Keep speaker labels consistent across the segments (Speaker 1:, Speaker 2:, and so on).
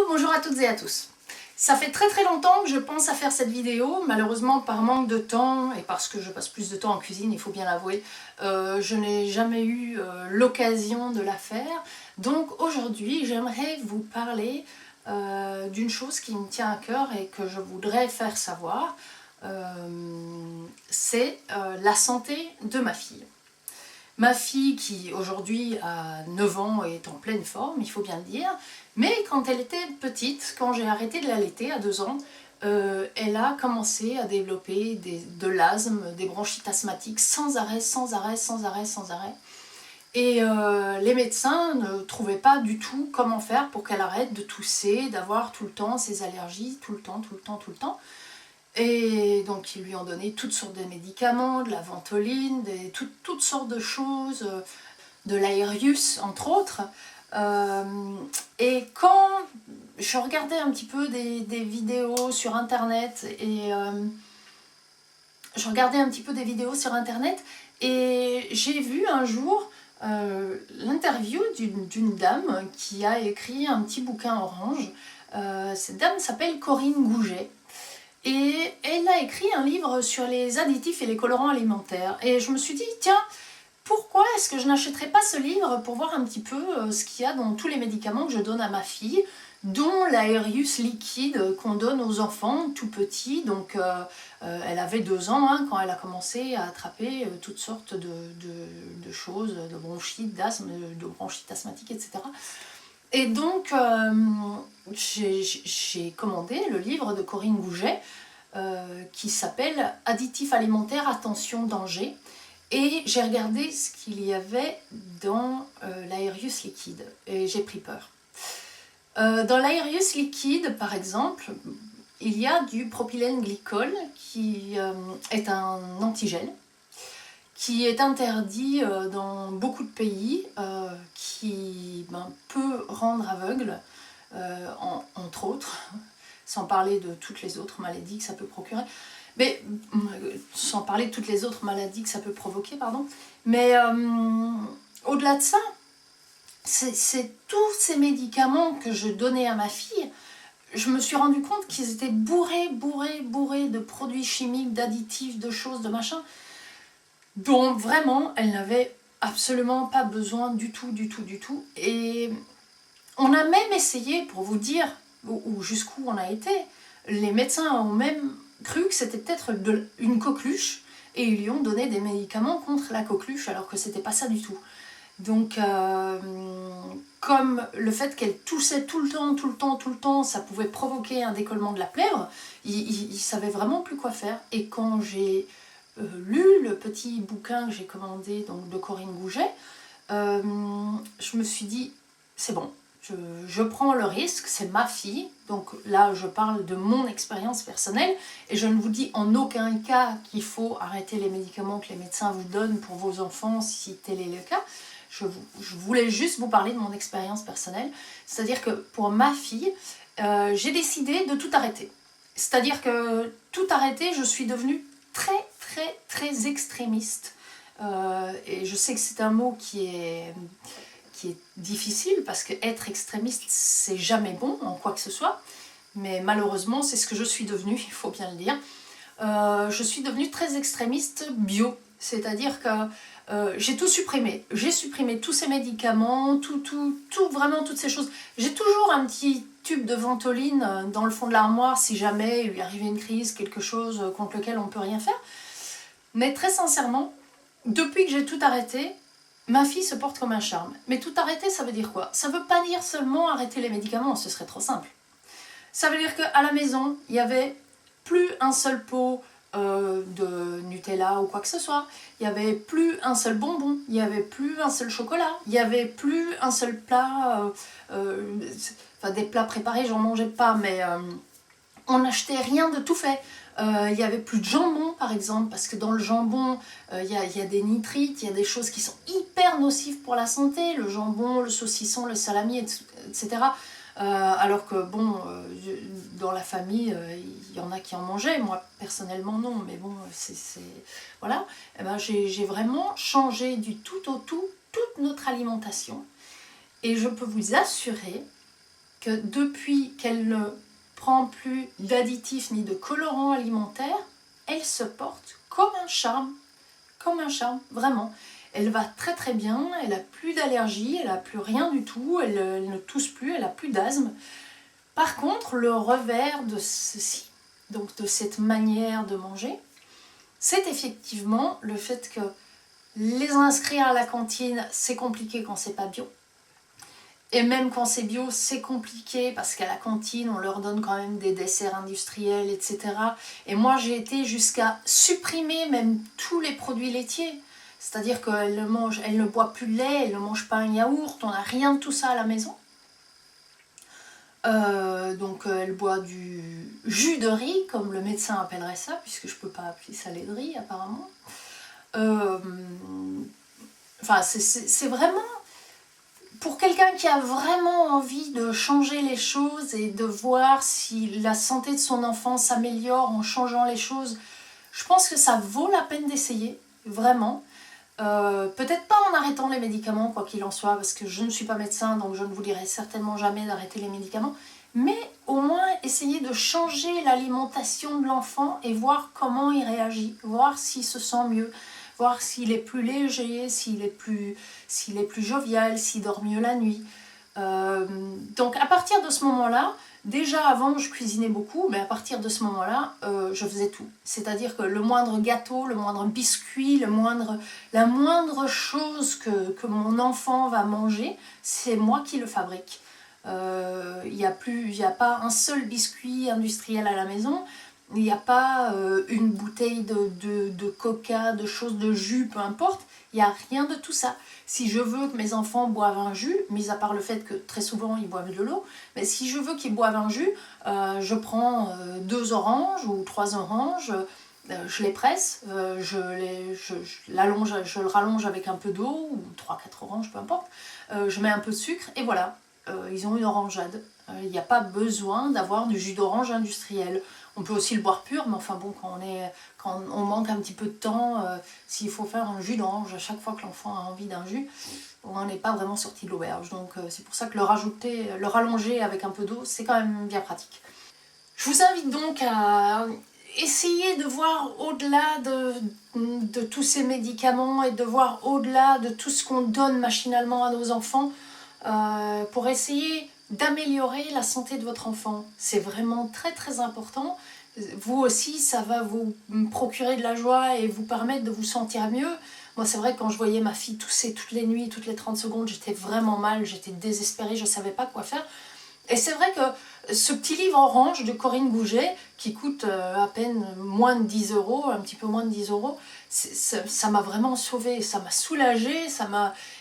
Speaker 1: Bonjour à toutes et à tous. Ça fait très longtemps que je pense à faire cette vidéo, malheureusement par manque de temps et parce que je passe plus de temps en cuisine, il faut bien l'avouer, je n'ai jamais eu l'occasion de la faire. Donc aujourd'hui j'aimerais vous parler d'une chose qui me tient à cœur et que je voudrais faire savoir, c'est la santé de ma fille. Ma fille qui aujourd'hui a 9 ans est en pleine forme, il faut bien le dire, mais quand elle était petite, quand j'ai arrêté de l'allaiter à 2 ans, elle a commencé à développer de l'asthme, des bronchites asthmatiques sans arrêt. Et les médecins ne trouvaient pas du tout comment faire pour qu'elle arrête de tousser, d'avoir tout le temps ses allergies, tout le temps. Et donc ils lui ont donné toutes sortes de médicaments, de la ventoline, toutes sortes de choses, de l'Aerius entre autres. Et quand je regardais un petit peu des vidéos sur internet et j'ai vu un jour l'interview d'une dame qui a écrit un petit bouquin orange. Cette dame s'appelle Corinne Gouget. Et elle a écrit un livre sur les additifs et les colorants alimentaires. Et je me suis dit, tiens, pourquoi est-ce que je n'achèterais pas ce livre pour voir un petit peu ce qu'il y a dans tous les médicaments que je donne à ma fille, dont l'Aerius liquide qu'on donne aux enfants tout petits. Donc elle avait 2 ans quand elle a commencé à attraper toutes sortes de choses, de bronchites, d'asthme, de bronchites asthmatiques, etc. Et donc, j'ai commandé le livre de Corinne Gouget qui s'appelle « Additifs alimentaires, attention, danger ». Et j'ai regardé ce qu'il y avait dans l'Aerius liquide et j'ai pris peur. Dans l'Aerius liquide, par exemple, il y a du propylène glycol qui est un antigel, qui est interdit dans beaucoup de pays, qui peut rendre aveugle, entre autres, sans parler de toutes les autres maladies que ça peut procurer, mais sans parler de toutes les autres maladies que ça peut provoquer, pardon. Mais au-delà de ça, c'est tous ces médicaments que je donnais à ma fille, je me suis rendu compte qu'ils étaient bourrés de produits chimiques, d'additifs, de choses, de machin, dont vraiment elle n'avait absolument pas besoin du tout. Et on a même essayé, pour vous dire jusqu'où on a été, les médecins ont même cru que c'était peut-être une coqueluche et ils lui ont donné des médicaments contre la coqueluche alors que c'était pas ça du tout. Donc comme le fait qu'elle toussait tout le temps, ça pouvait provoquer un décollement de la plèvre, ils savaient vraiment plus quoi faire. Et quand j'ai lu le petit bouquin que j'ai commandé donc, de Corinne Gouget, je me suis dit, c'est bon, je prends le risque, c'est ma fille, donc là je parle de mon expérience personnelle, et je ne vous dis en aucun cas qu'il faut arrêter les médicaments que les médecins vous donnent pour vos enfants si tel est le cas. Je voulais juste vous parler de mon expérience personnelle, c'est-à-dire que pour ma fille, j'ai décidé de tout arrêter. C'est-à-dire que tout arrêter, je suis devenue très extrémiste. Et je sais que c'est un mot qui est difficile parce que être extrémiste c'est jamais bon en quoi que ce soit, mais malheureusement c'est ce que je suis devenue, il faut bien le dire. Je suis devenue très extrémiste bio, c'est-à-dire que j'ai tout supprimé. J'ai supprimé tous ces médicaments, vraiment toutes ces choses. J'ai toujours un petit tube de ventoline dans le fond de l'armoire si jamais il lui arrivait une crise, quelque chose contre lequel on ne peut rien faire. Mais très sincèrement, depuis que j'ai tout arrêté, ma fille se porte comme un charme. Mais tout arrêter, ça veut dire quoi? Ça veut pas dire seulement arrêter les médicaments, ce serait trop simple. Ça veut dire qu'à la maison, il n'y avait plus un seul pot de Nutella ou quoi que ce soit. Il n'y avait plus un seul bonbon, il n'y avait plus un seul chocolat, il n'y avait plus un seul plat, enfin des plats préparés, j'en mangeais pas, mais on n'achetait rien de tout fait. Il n'y avait plus de jambon par exemple, parce que dans le jambon il y a des nitrites, il y a des choses qui sont hyper nocives pour la santé, le jambon, le saucisson, le salami, etc. Alors que bon, dans la famille, il y en a qui en mangeaient, moi personnellement non, mais bon, voilà. Et ben, j'ai vraiment changé du tout au tout toute notre alimentation, et je peux vous assurer que depuis qu'elle ne prend plus d'additifs ni de colorants alimentaires, elle se porte comme un charme, vraiment. Elle va très très bien, elle n'a plus d'allergie, elle n'a plus rien du tout, elle ne tousse plus, elle n'a plus d'asthme. Par contre, le revers de ceci, donc de cette manière de manger, c'est effectivement le fait que les inscrire à la cantine, c'est compliqué quand c'est pas bio. Et même quand c'est bio, c'est compliqué parce qu'à la cantine, on leur donne quand même des desserts industriels, etc. Et moi, j'ai été jusqu'à supprimer même tous les produits laitiers. C'est-à-dire qu'elle ne boit plus de lait, elle ne mange pas un yaourt, on n'a rien de tout ça à la maison. Donc elle boit du jus de riz, comme le médecin appellerait ça, puisque je ne peux pas appeler ça lait de riz apparemment. Enfin, c'est vraiment... Pour quelqu'un qui a vraiment envie de changer les choses et de voir si la santé de son enfant s'améliore en changeant les choses, je pense que ça vaut la peine d'essayer, vraiment. Peut-être pas en arrêtant les médicaments, quoi qu'il en soit, parce que je ne suis pas médecin, donc je ne vous dirai certainement jamais d'arrêter les médicaments, mais au moins essayer de changer l'alimentation de l'enfant et voir comment il réagit, voir s'il se sent mieux, voir s'il est plus léger, s'il est plus jovial, s'il dort mieux la nuit. Donc à partir de ce moment-là, déjà avant je cuisinais beaucoup, mais à partir de ce moment-là, je faisais tout. C'est-à-dire que le moindre gâteau, le moindre biscuit, la moindre chose que mon enfant va manger, c'est moi qui le fabrique. Il n'y a pas un seul biscuit industriel à la maison. Il n'y a pas une bouteille de coca, de choses, de jus, peu importe. Il n'y a rien de tout ça. Si je veux que mes enfants boivent un jus, mis à part le fait que très souvent ils boivent de l'eau, mais si je veux qu'ils boivent un jus, je prends 2 oranges ou 3 oranges, je les presse, je le rallonge avec un peu d'eau, ou 3-4 oranges, peu importe. Je mets un peu de sucre et voilà, ils ont une orangeade. Il n'y a pas besoin d'avoir du jus d'orange industriel. On peut aussi le boire pur, mais enfin bon, quand on manque un petit peu de temps, s'il faut faire un jus d'orange à chaque fois que l'enfant a envie d'un jus, on n'est pas vraiment sorti de l'auberge. Donc c'est pour ça que le rallonger avec un peu d'eau, c'est quand même bien pratique. Je vous invite donc à essayer de voir au-delà de tous ces médicaments et de voir au-delà de tout ce qu'on donne machinalement à nos enfants pour essayer d'améliorer la santé de votre enfant. C'est vraiment très très important. Vous aussi, ça va vous procurer de la joie et vous permettre de vous sentir mieux. Moi, c'est vrai que quand je voyais ma fille tousser toutes les nuits, toutes les 30 secondes, j'étais vraiment mal, j'étais désespérée, je ne savais pas quoi faire. Et c'est vrai que ce petit livre orange de Corinne Gouget, qui coûte à peine moins de 10 €, un petit peu moins de 10 €, ça m'a vraiment sauvée, ça m'a soulagée,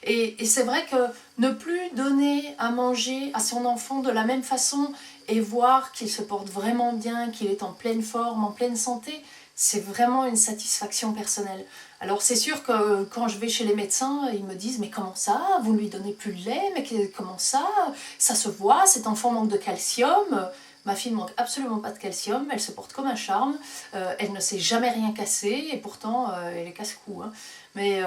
Speaker 1: et c'est vrai que ne plus donner à manger à son enfant de la même façon et voir qu'il se porte vraiment bien, qu'il est en pleine forme, en pleine santé, c'est vraiment une satisfaction personnelle. Alors c'est sûr que quand je vais chez les médecins, ils me disent « Mais comment ça? Vous ne lui donnez plus de lait? Mais comment ça? Ça se voit, cet enfant manque de calcium. » Ma fille ne manque absolument pas de calcium, elle se porte comme un charme, elle ne s'est jamais rien cassé et pourtant elle est casse-cou. Hein. Mais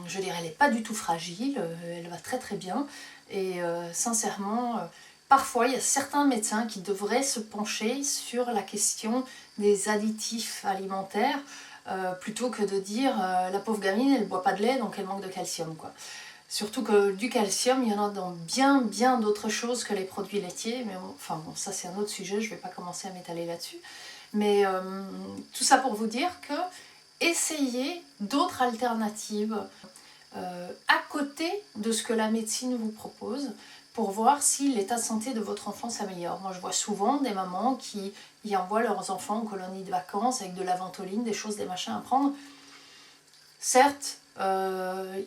Speaker 1: je dirais, elle n'est pas du tout fragile, elle va très très bien. Et sincèrement, parfois il y a certains médecins qui devraient se pencher sur la question des additifs alimentaires plutôt que de dire la pauvre gamine elle ne boit pas de lait donc elle manque de calcium, quoi. Surtout que du calcium, il y en a dans bien d'autres choses que les produits laitiers. Mais enfin bon, ça c'est un autre sujet, je ne vais pas commencer à m'étaler là-dessus. Mais tout ça pour vous dire que essayez d'autres alternatives à côté de ce que la médecine vous propose pour voir si l'état de santé de votre enfant s'améliore. Moi je vois souvent des mamans qui y envoient leurs enfants en colonie de vacances avec de la ventoline, des choses, des machins à prendre. Certes,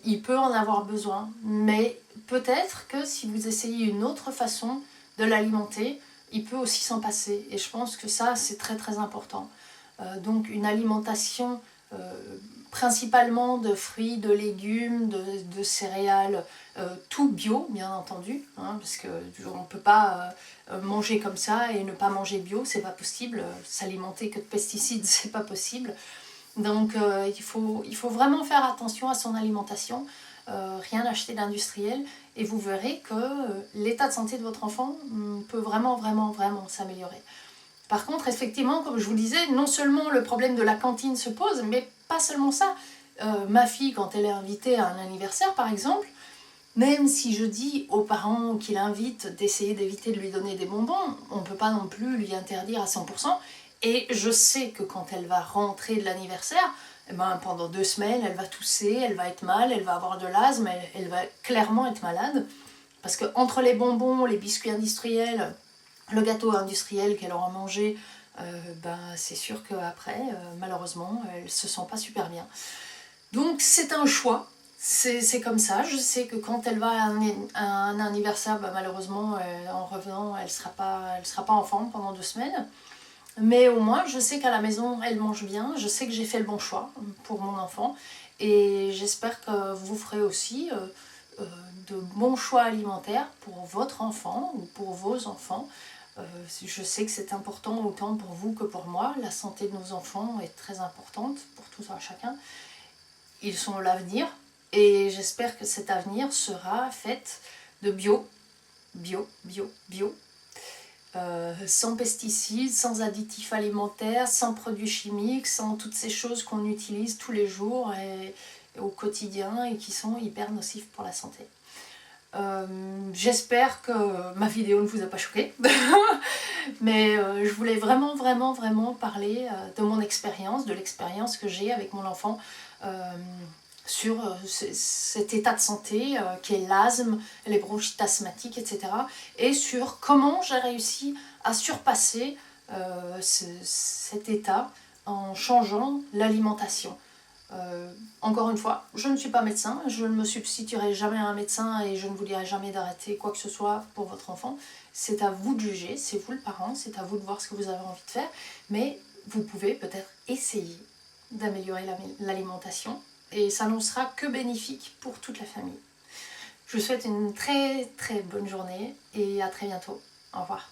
Speaker 1: il peut en avoir besoin, mais peut-être que si vous essayez une autre façon de l'alimenter, il peut aussi s'en passer. Et je pense que ça, c'est très très important. Donc une alimentation principalement de fruits, de légumes, de céréales, tout bio, bien entendu, hein, parce qu'on ne peut pas manger comme ça et ne pas manger bio, c'est pas possible. S'alimenter que de pesticides, c'est pas possible. Donc il faut vraiment faire attention à son alimentation. rien acheter d'industriel, et vous verrez que l'état de santé de votre enfant peut vraiment, vraiment, vraiment s'améliorer. Par contre, effectivement, comme je vous disais, non seulement le problème de la cantine se pose, mais pas seulement ça. Ma fille, quand elle est invitée à un anniversaire, par exemple, même si je dis aux parents qui l'invitent d'essayer d'éviter de lui donner des bonbons, on ne peut pas non plus lui interdire à 100%. Et je sais que quand elle va rentrer de l'anniversaire, eh ben, pendant 2 semaines, elle va tousser, elle va être mal, elle va avoir de l'asthme, elle va clairement être malade. Parce que entre les bonbons, les biscuits industriels, le gâteau industriel qu'elle aura mangé, ben, c'est sûr qu'après, malheureusement, elle ne se sent pas super bien. Donc c'est un choix. C'est comme ça, je sais que quand elle va à un anniversaire, bah, malheureusement, en revenant, elle sera pas en forme pendant 2 semaines. Mais au moins, je sais qu'à la maison, elle mange bien, je sais que j'ai fait le bon choix pour mon enfant. Et j'espère que vous ferez aussi de bons choix alimentaires pour votre enfant ou pour vos enfants. Je sais que c'est important autant pour vous que pour moi. La santé de nos enfants est très importante pour tout un chacun. Ils sont l'avenir. Et j'espère que cet avenir sera fait de bio, sans pesticides, sans additifs alimentaires, sans produits chimiques, sans toutes ces choses qu'on utilise tous les jours et au quotidien et qui sont hyper nocifs pour la santé. J'espère que ma vidéo ne vous a pas choqué, mais je voulais vraiment, vraiment, vraiment parler de mon expérience, de l'expérience que j'ai avec mon enfant sur cet état de santé qui est l'asthme, les bronchites asthmatiques, etc. Et sur comment j'ai réussi à surpasser cet état en changeant l'alimentation. Encore une fois, je ne suis pas médecin, je ne me substituerai jamais à un médecin et je ne vous dirai jamais d'arrêter quoi que ce soit pour votre enfant. C'est à vous de juger, c'est vous le parent, c'est à vous de voir ce que vous avez envie de faire, mais vous pouvez peut-être essayer d'améliorer l'alimentation et ça n'en sera que bénéfique pour toute la famille. Je vous souhaite une très très bonne journée et à très bientôt. Au revoir.